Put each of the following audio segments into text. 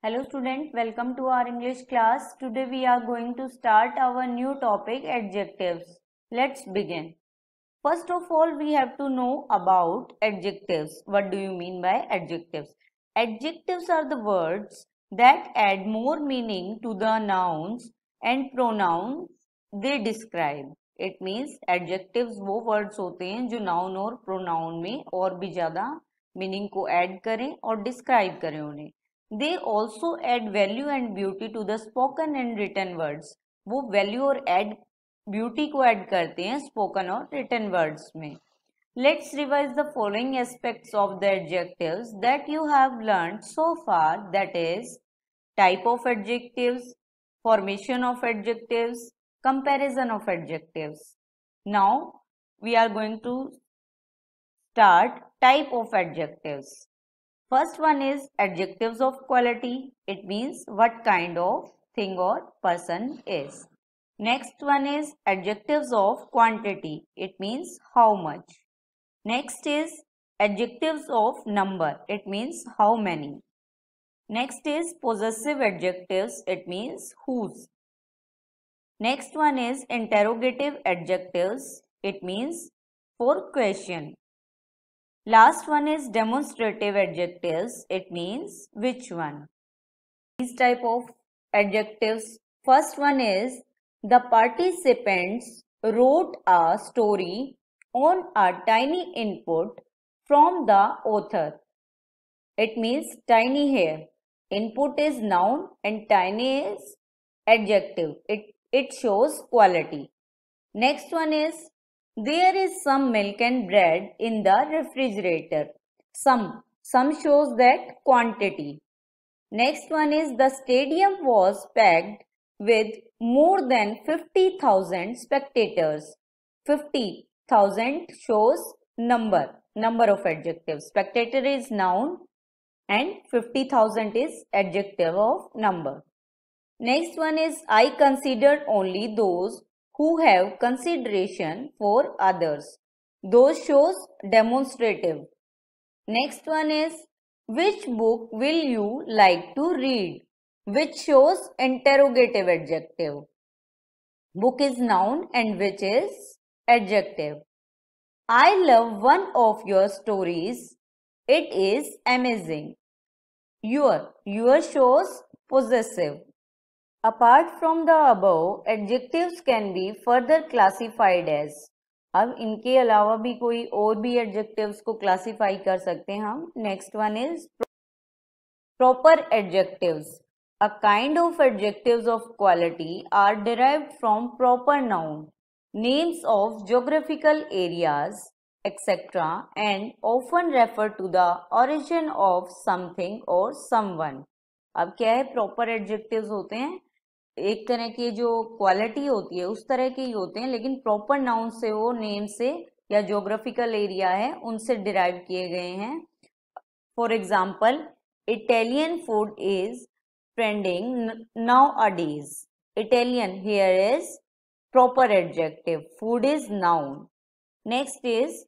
Hello student, welcome to our English class. Today we are going to start our new topic adjectives. Let's begin. First of all, we have to know about adjectives. What do you mean by adjectives? Adjectives are the words that add more meaning to the nouns and pronouns they describe. It means adjectives वो words होते हैं जो noun और pronoun में और भी ज़्यादा meaning को add करें और describe करें उन्हें. They also add value and beauty to the spoken and written words. वो value और add beauty को add करते हैं spoken और written words में. Let's revise the following aspects of the adjectives that you have learned so far, that is type of adjectives, formation of adjectives, comparison of adjectives. Now we are going to start type of adjectives. First one is adjectives of quality. It means what kind of thing or person is. Next one is adjectives of quantity. It means how much. Next is adjectives of number. It means how many. Next is possessive adjectives. It means whose. Next one is interrogative adjectives. It means for question. Last one is demonstrative adjectives. It means which one. These type of adjectives. First one is the participants wrote a story on a tiny input from the author. It means tiny here. Input is noun and tiny is adjective. It shows quality. Next one is there is some milk and bread in the refrigerator. Some shows that quantity. Next one is the stadium was packed with more than 50,000 spectators. 50,000 shows number of adjectives. Spectator is noun and 50,000 is adjective of number. Next one is I considered only those who have consideration for others. Those shows demonstrative. Next one is which book will you like to read? Which shows interrogative adjective. Book is noun and which is adjective. I love one of your stories. It is amazing. Your shows possessive. Apart from the above, adjectives can be further classified as. अब इनके अलावा भी कोई और भी adjectives को classify कर सकते हैं हम. Next one is proper adjectives. A kind of adjectives of quality are derived from proper noun, names of geographical areas, etc. and often refer to the origin of something or someone. अब क्या है, proper adjectives होते हैं एक तरह की जो quality होती है उस तरह के ही होते हैं, लेकिन प्रॉपर नाउन से वो नेम से या ज्योग्राफिकल एरिया है उनसे डिराइव किए गए हैं. For example Italian food is trending nowadays. Italian here is proper adjective, food is noun. Next is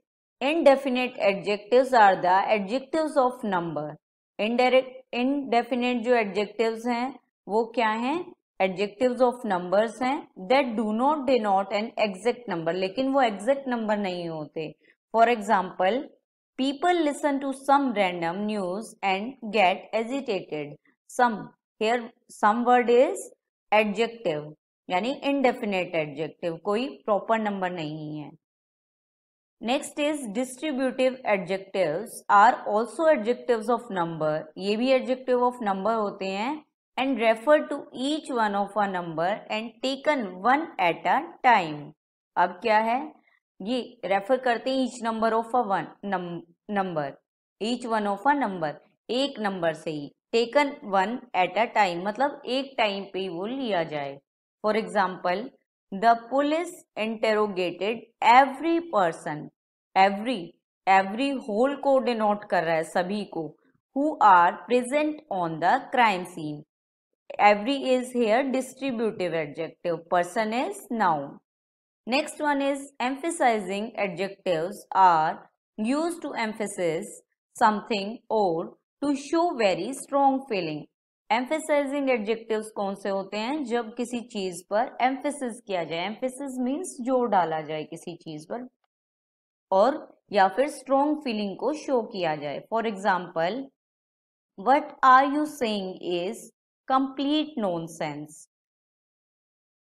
indefinite adjectives are the adjectives of number. Indefinite जो adjectives हैं वो क्या हैं, एडजेक्टिव्स ऑफ नंबर्स हैं. That do not denote an exact number, लेकिन वो exact number नहीं होते. For example people listen to some random news and get agitated. Some here some word is adjective यानी इनडेफिनेट एडजेक्टिव, कोई proper number नहीं है. Next is distributive adjectives are also adjectives of number. ये भी adjective of number होते हैं and refer to each one of a number and taken one at a time. अब क्या है, ये रेफर करते हैं each number of a one number, each one of a number, एक नंबर से ही. taken one at a time मतलब एक टाइम पे ही वो लिया जाए. For example the police interrogated every person. every whole को डिनोट कर रहा है सभी को, who are present on the crime scene. Every is here distributive adjective. Person is noun. Next one is emphasizing adjectives are used to emphasize something or to show very strong feeling. Emphasizing adjectives कौन से होते हैं? जब किसी चीज पर emphasis किया जाए, एम्फेसिस मीन्स जोर डाला जाए किसी चीज पर, और या फिर स्ट्रॉन्ग फीलिंग को शो किया जाए. For example, what are you saying is complete nonsense.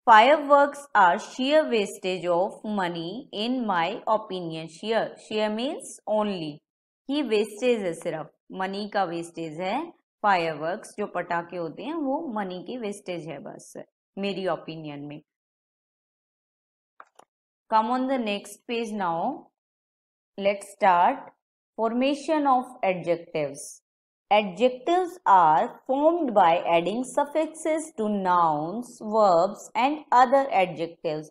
Fireworks are sheer wastage of money in my opinion. Sheer means only. He wastage है, सिर्फ मनी का वेस्टेज है. फायरवर्क्स जो पटाखे होते हैं वो मनी की वेस्टेज है बस, मेरी ओपिनियन में. Come on the next page now. Let's start. Formation of adjectives. Adjectives are formed by adding suffixes to nouns, verbs and other adjectives.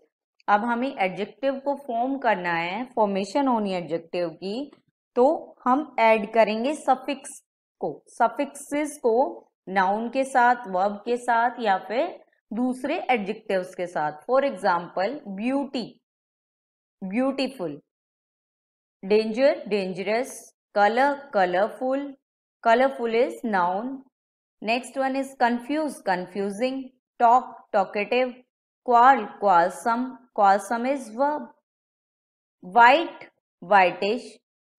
अब हमें एडजेक्टिव को फॉर्म करना है, फॉर्मेशन होनी है एडजेक्टिव की, तो हम ऐड करेंगे सफिक्स को, सफिक्सेस को नाउन के साथ, वर्ब के साथ या फिर दूसरे एडजेक्टिव्स के साथ. For example, beauty, beautiful. Danger, dangerous. Colour, colourful. Colorful is noun. Next one is confuse, confusing. Talk, talkative. Quarrel, quarrelsome. Quarrelsome is verb. White, whitish.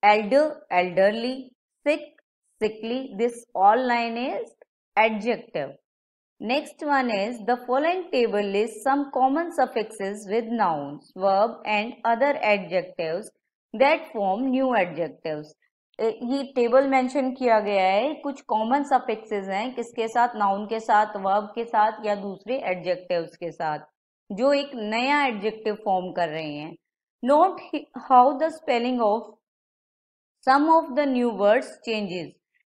Elder, elderly. Sick, sickly. This all line is adjective. Next one is the following table lists some common suffixes with nouns, verb and other adjectives that form new adjectives. ये table mention किया गया है, कुछ common suffixes हैं किसके साथ? Noun के साथ, वर्ब के साथ या दूसरे एडजेक्टिव्स के साथ, जो एक नया एडजेक्टिव फॉर्म कर रहे हैं. Note how the spelling of some of the new words changes.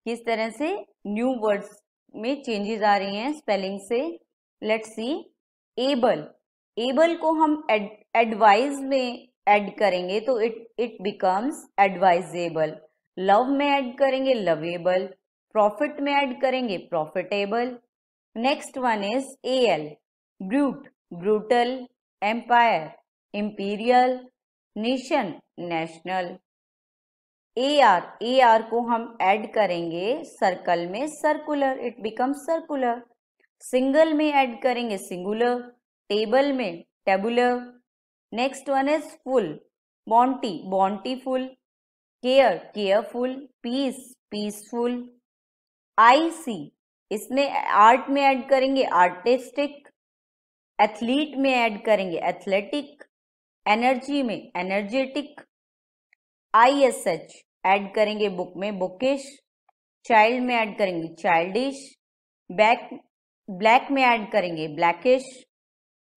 किस तरह से न्यू वर्ड्स में चेंजेस आ रही हैं स्पेलिंग से. Let's see. एबल, एबल को हम एडवाइज में ऐड करेंगे तो इट बिकम्स एडवाइजेबल. लव में ऐड करेंगे लवेबल. प्रॉफिट में ऐड करेंगे profitable. Next one is L. Brute, brutal. Empire, imperial. Nation, national. AR, AR को हम ऐड करेंगे सर्कल में circular, it becomes circular. Single में ऐड करेंगे सिंगुलर. टेबल में tabular. Next one is full. Bounty, bountiful. Care, careful. Peace, peaceful. IC, इसमें art में add करेंगे आर्टिस्टिक. एथलीट में ऐड करेंगे एथलेटिक. एनर्जी में एनर्जेटिक. ISH ऐड करेंगे बुक में बुकिश. चाइल्ड में ऐड करेंगे चाइल्डिश. ब्लैक में ऐड करेंगे ब्लैकिश.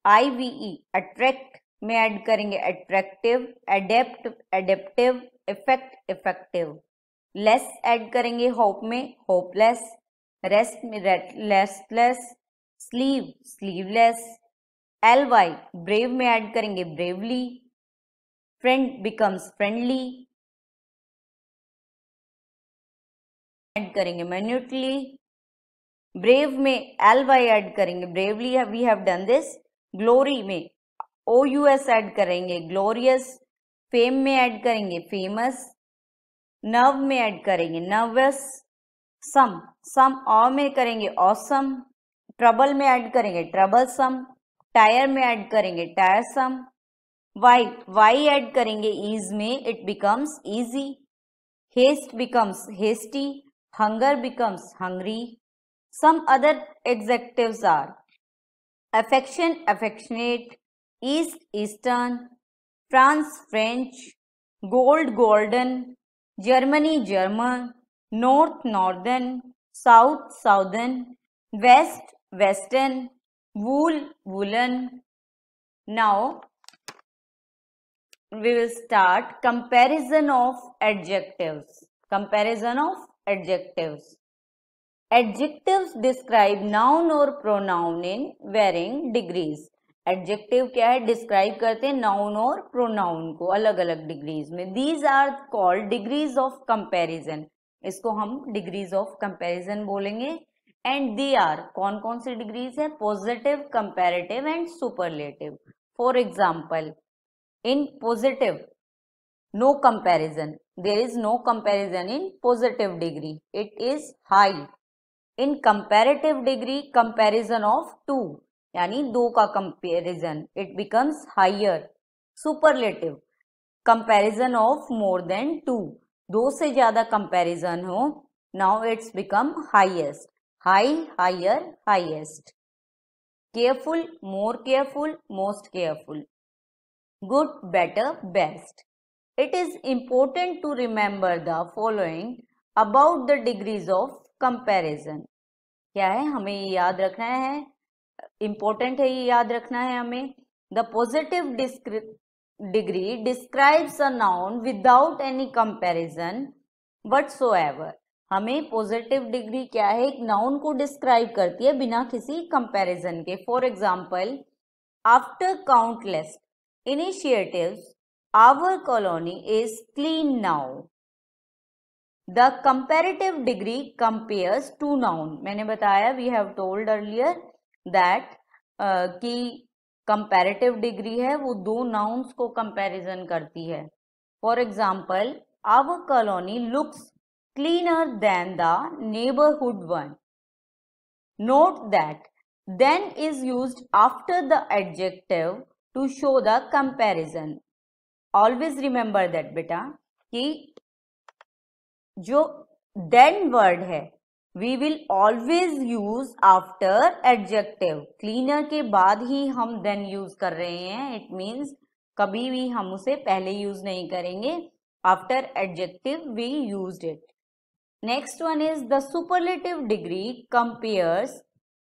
IVE अट्रैक्ट में ऐड करेंगे attractive. Adapt, adaptive. Effect, effective. Less add करेंगे होप में होपलेस. रेस्ट में restless. Sleeve, sleeveless. LY brave में ऐड करेंगे bravely. Friend becomes friendly. Add करेंगे मिन्यूटली. ब्रेव में LY ऐड करेंगे bravely, we have done this. Glory में OUS add करेंगे ग्लोरियस. फेम में ऐड करेंगे फेमस. नर्व में ऐड करेंगे नर्वस. सम और में करेंगे ऑसम. ट्रबल में ऐड करेंगे ट्रबलसम. टायर में ऐड करेंगे टायरसम. वाई ऐड करेंगे ईज में, it becomes easy. Haste becomes hasty. Hunger becomes hungry. Some other adjectives are affection, affectionate. East, eastern. France, French. Gold, golden. Germany, German. North, northern. South, southern. West, western. Wool, woollen. Now we will start comparison of adjectives. Comparison of adjectives. Adjectives describe noun or pronoun in varying degrees. Adjective क्या है? Describe करते हैं noun और pronoun को अलग अलग degrees में. These are called degrees of comparison. इसको हम डिग्रीज ऑफ कंपैरिजन बोलेंगे. एंड दे आर, कौन कौन सी डिग्रीज है? Positive, comparative and superlative. For example, in positive, no comparison. There is no comparison in positive degree. It is high. In comparative degree comparison of two, यानी दो का कंपैरिजन, it becomes higher. Superlative, comparison of more than two, दो से ज्यादा कंपैरिजन हो, now it's become highest. High, higher, highest. Careful, more careful, most careful. Good, better, best. It is important to remember the following about the degrees of comparison. क्या है, हमें ये याद रखना है, important है ये याद रखना है हमें. The positive degree describes a noun without any comparison whatsoever. हमें पॉजिटिव डिग्री क्या है, एक नाउन को डिस्क्राइब करती है बिना किसी कंपैरिजन के. For example, after countless initiatives, our colony is clean now. The comparative degree compares two noun. मैंने बताया, we have told earlier that कि comparative degree है वो दो nouns को comparison करती है. For example, our colony looks cleaner than the neighborhood one. Note that then is used after the adjective to show the comparison. Always remember that बेटा, कि जो then word है we will always use after adjective. cleaner के बाद ही हम then use कर रहे हैं. It means कभी भी हम उसे पहले use नहीं करेंगे. After adjective we used it. Next one is the superlative degree compares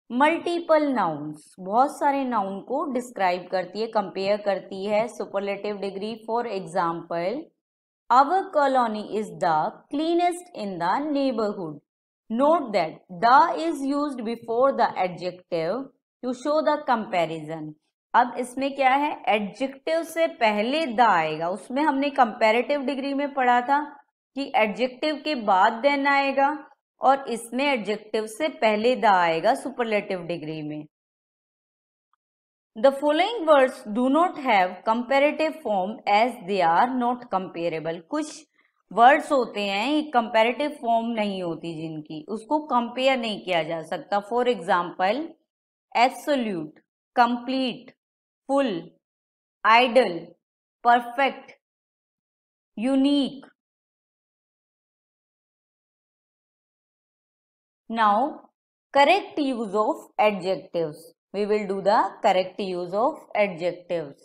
multiple nouns. बहुत सारे नाउन को डिस्क्राइब करती है, कंपेयर करती है superlative degree. For example, our colony is the cleanest in the neighbourhood. Note that the is used before the adjective to show the comparison. अब इसमें क्या है, एडजेक्टिव से पहले द आएगा. उसमें हमने कंपैरेटिव डिग्री में पढ़ा था कि एडजेक्टिव के बाद देन आएगा, और इसमें एडजेक्टिव से पहले द आएगा सुपरलेटिव डिग्री में. The following words do not have comparative form as they are not comparable. कुछ वर्ड्स होते हैं कंपैरेटिव फॉर्म नहीं होती जिनकी, उसको कंपेयर नहीं किया जा सकता. For example, absolute, complete, full, ideal, perfect, unique. Now, correct use of adjectives. We will do the correct use of adjectives.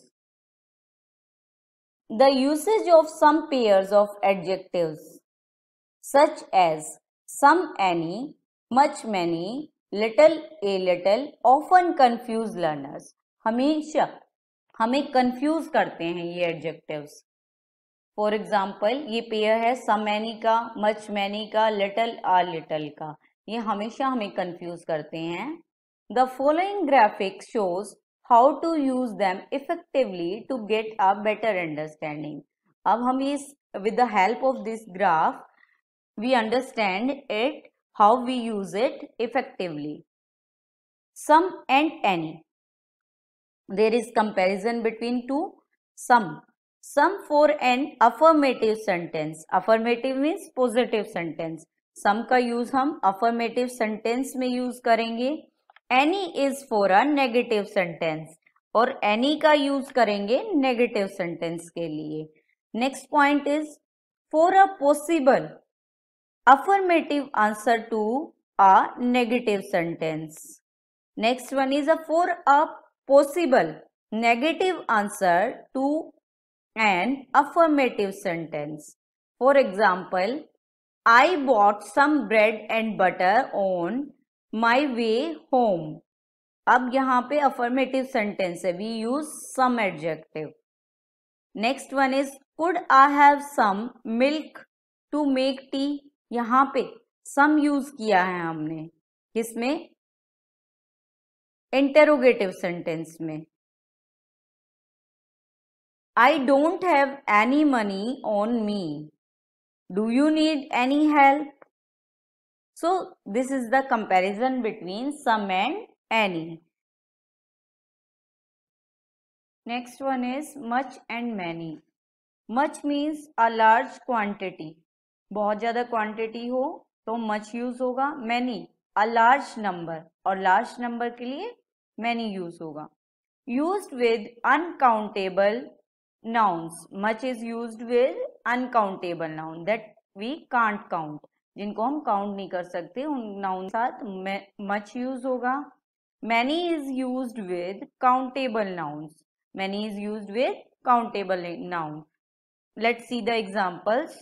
The usage of some pairs of adjectives such as some, any, much, many, little, a little often confuse learners. हमेशा हमें confuse करते हैं ये adjectives. For example, ये pair है some, any का, much, many का, little, a little का. ये हमेशा हमें कंफ्यूज करते हैं. The following graphic shows how to use them effectively to get a better understanding. अब हम इस with the help of this graph we understand it, how we use it effectively. Some and any, there is comparison between two. Some for an affirmative sentence. Affirmative means positive sentence. Some का use हम affirmative sentence में use करेंगे. Any is for a negative sentence, और any का use करेंगे negative sentence के लिए. Next point is for a possible affirmative answer to a negative sentence. Next one is for a possible negative answer to an affirmative sentence. For example, I bought some bread and butter on my way home. अब यहाँ पे affirmative sentence है, we use some adjective. Next one is could I have some milk to make tea. यहाँ पे some use किया है हमने, किसमें, interrogative sentence में. I don't have any money on me. Do you need any help? So this is the comparison between some and any. Next one is much and many. Much means a large quantity. बहुत ज़्यादा quantity हो तो much use होगा. Many, a large number, और large number के लिए many use होगा. Used with uncountable nouns. Much is used with uncountable noun that we can't count. जिनको हम काउंट नहीं कर सकते उन नाउन साथ मच यूज होगा. Many is used with countable nouns. Many is used with countable nouns. Let's see the examples.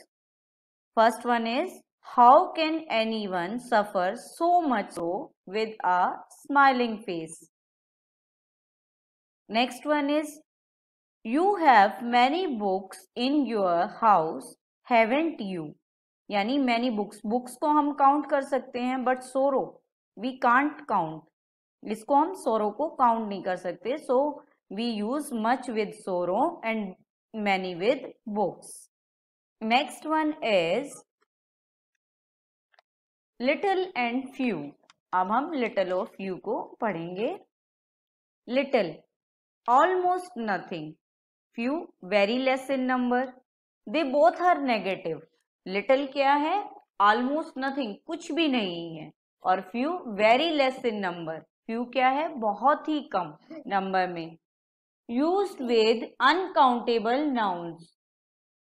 First one is, how can anyone suffer so much so with a smiling face? Next one is, you have many books in your house, haven't you? यानी many books, books को हम count कर सकते हैं but sorrow we can't count. इसको हम sorrow को count नहीं कर सकते, so we use much with sorrow and many with books. Next one is little and few. अब हम little और few को पढ़ेंगे. Little, almost nothing. Few, very less in number. They both are negative. Little क्या है? Almost nothing, कुछ भी नहीं है. और few, very less in number. Few क्या है? बहुत ही कम नंबर में. Used with uncountable nouns.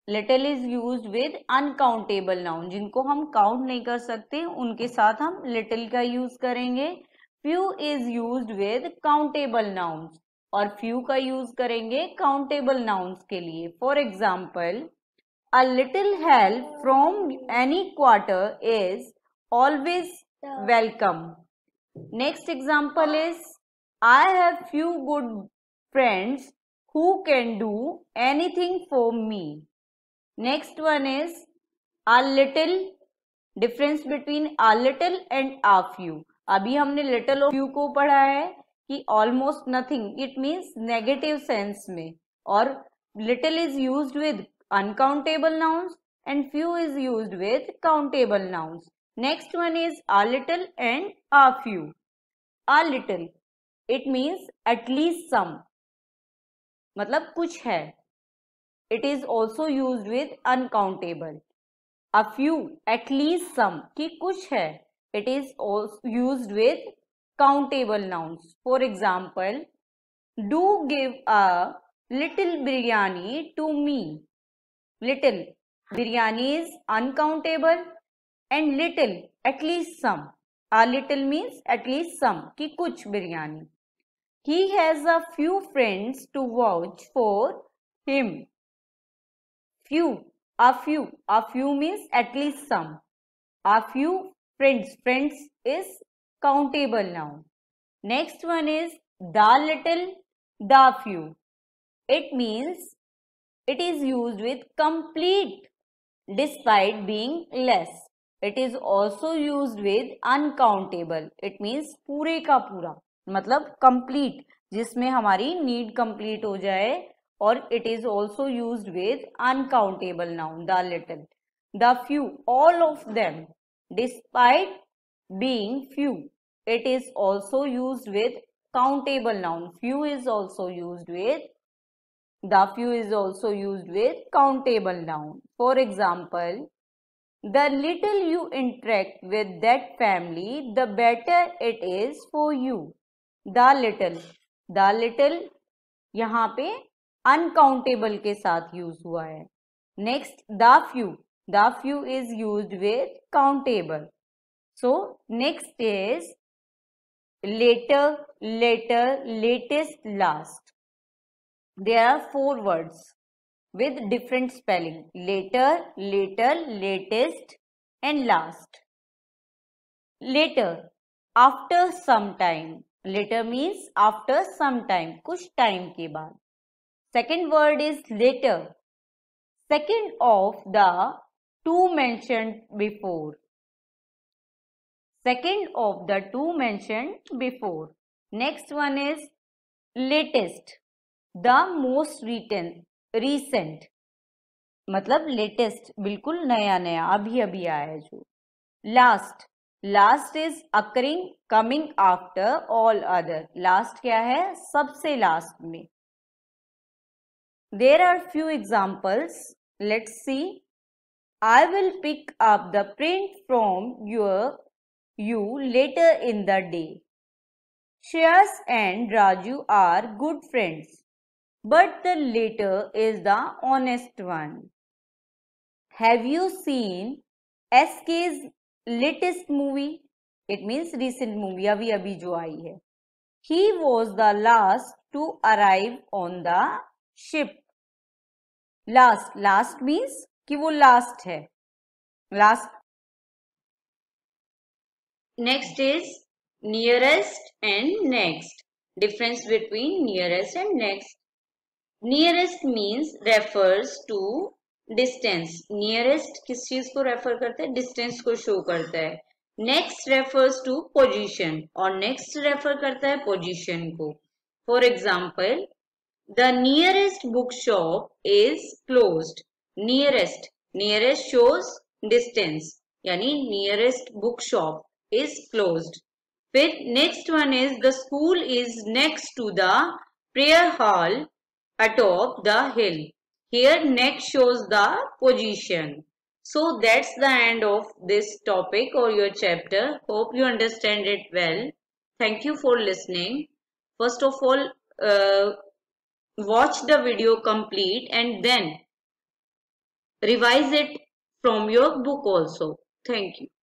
Little is used with uncountable noun. जिनको हम काउंट नहीं कर सकते उनके साथ हम little का यूज करेंगे. Few is used with countable nouns. और few का यूज करेंगे काउंटेबल नाउन्स के लिए. For example, a little help from any quarter is always welcome. Next example is, I have few good friends who can do anything for me. Next one is a little. Difference between a little and a few. अभी हमने little और few को पढ़ा है कि almost nothing, it means negative sense में, और little is used with uncountable nouns and few is used with countable nouns. Next one is a little and a few. A little, it means at least some, मतलब कुछ है. It is also used with uncountable. A few, at least some, कि कुछ है. It is used with countable nouns. For example, do give a little biryani to me. Little, biryani is uncountable, and little, at least some. A little means at least some, कि कुछ biryani. He has a few friends to vouch for him. Few, a few means at least some. A few friends, friends is countable noun. Next one is the little, the few. It means it is used with complete despite being less. It is also used with uncountable. It means पूरे का पूरा, मतलब complete, जिसमें हमारी need complete हो जाए. और it is also used with uncountable noun, the little, the few, all of them, despite being few. It is also used with countable noun. Few is also used with, the few is also used with countable noun. For example, the little you interact with that family, the better it is for you. The little यहाँ पे uncountable के साथ use हुआ है. Next, the few is used with countable. So next is later, later, latest, last. There are 4 words with different spelling: later, later, latest and last. Later, after some time. Later means after some time, कुछ time के बाद. Second word is later, second of the two mentioned before. Second of the two mentioned before. Next one is latest, the most recent, मतलब latest, बिल्कुल नया नया, अभी अभी आया है जो. Last, last is occurring, coming after all other. Last क्या है? सबसे last में. There are few examples. Let's see. I will pick up the print from your you later in the day. Shreyas and Raju are good friends, but the later is the honest one. Have you seen SK's latest movie? It means recent movie, अभी जो आई है. He was the last to arrive on the ship. Last means कि वो last है. Last. Next is nearest and next. Difference between nearest and next. Nearest means refers to distance. Nearest किस चीज को refer करता है? डिस्टेंस को show करता है. नेक्स्ट रेफर्स टू पोजीशन और नेक्स्ट रेफर करता है पोजीशन को. For example, the nearest book shop is closed. Nearest shows distance, यानी nearest book shop is closed. फिर next one is the school is next to the prayer hall atop the hill. Here next shows the position. So that's the end of this topic or your chapter. Hope you understand it well. Thank you for listening. First of all, watch the video complete and then revise it from your book also. Thank you.